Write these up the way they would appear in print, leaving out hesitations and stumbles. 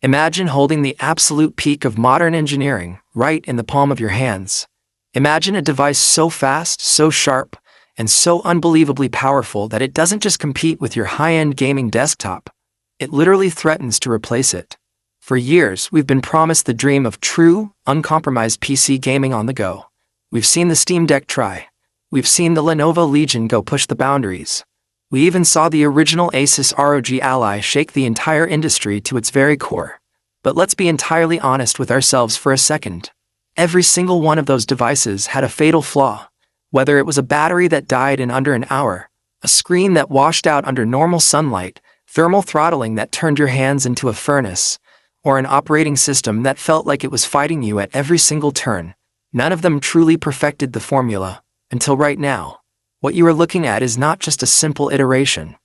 Imagine holding the absolute peak of modern engineering right in the palm of your hands. Imagine a device so fast, so sharp, and so unbelievably powerful that it doesn't just compete with your high-end gaming desktop. It literally threatens to replace it. For years, we've been promised the dream of true, uncompromised PC gaming on the go. We've seen the Steam Deck try. We've seen the Lenovo Legion go push the boundaries. We even saw the original ASUS ROG Ally shake the entire industry to its very core. But let's be entirely honest with ourselves for a second. Every single one of those devices had a fatal flaw. Whether it was a battery that died in under an hour, a screen that washed out under normal sunlight, thermal throttling that turned your hands into a furnace, or an operating system that felt like it was fighting you at every single turn, none of them truly perfected the formula, until right now. What you are looking at is not just a simple iteration.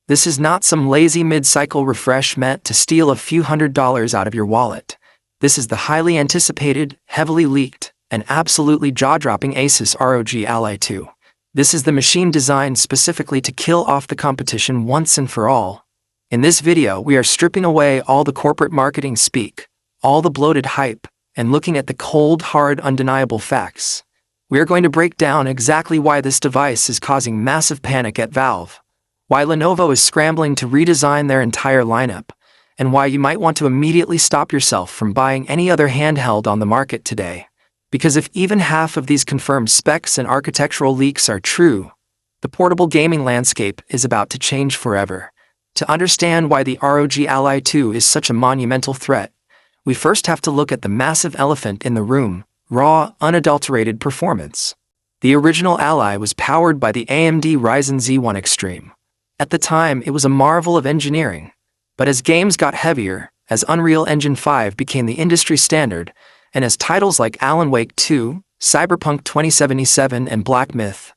This is not some lazy mid-cycle refresh meant to steal a few $100s out of your wallet. This is the highly anticipated, heavily leaked, and absolutely jaw-dropping ASUS ROG Ally 2. This is the machine designed specifically to kill off the competition once and for all. In this video, we are stripping away all the corporate marketing speak, all the bloated hype, and looking at the cold, hard, undeniable facts. We are going to break down exactly why this device is causing massive panic at Valve, why Lenovo is scrambling to redesign their entire lineup, and why you might want to immediately stop yourself from buying any other handheld on the market today. Because if even half of these confirmed specs and architectural leaks are true, the portable gaming landscape is about to change forever. To understand why the ROG Ally 2 is such a monumental threat, we first have to look at the massive elephant in the room: raw, unadulterated performance. The original Ally was powered by the AMD Ryzen Z1 Extreme. At the time, it was a marvel of engineering. But as games got heavier, as Unreal Engine 5 became the industry standard, and as titles like Alan Wake 2, Cyberpunk 2077, and Black Myth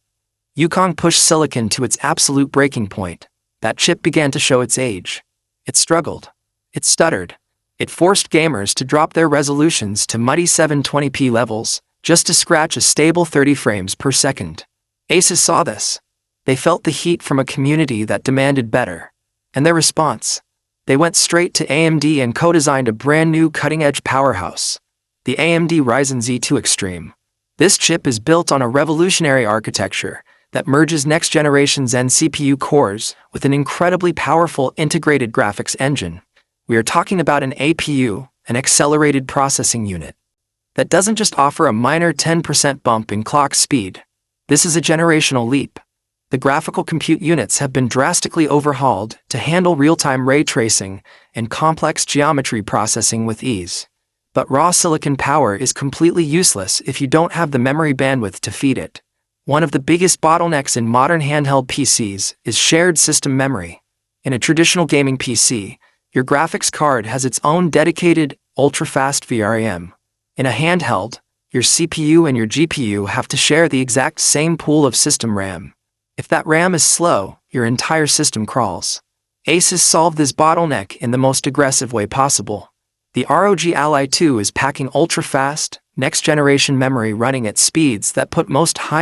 Wukong pushed silicon to its absolute breaking point, that chip began to show its age. It struggled. It stuttered. It forced gamers to drop their resolutions to muddy 720p levels, just to scratch a stable 30 frames per second. ASUS saw this. They felt the heat from a community that demanded better. And their response? They went straight to AMD and co-designed a brand new cutting-edge powerhouse, the AMD Ryzen Z2 Extreme. This chip is built on a revolutionary architecture that merges next-generation Zen CPU cores with an incredibly powerful integrated graphics engine. We are talking about an APU, an accelerated processing unit, that doesn't just offer a minor 10% bump in clock speed. This is a generational leap. The graphical compute units have been drastically overhauled to handle real-time ray tracing and complex geometry processing with ease. But raw silicon power is completely useless if you don't have the memory bandwidth to feed it. One of the biggest bottlenecks in modern handheld PCs is shared system memory. In a traditional gaming PC, your graphics card has its own dedicated, ultra-fast VRAM. In a handheld, your CPU and your GPU have to share the exact same pool of system RAM. If that RAM is slow, your entire system crawls. ASUS solved this bottleneck in the most aggressive way possible. The ROG Ally 2 is packing ultra-fast, next-generation memory running at speeds that put most high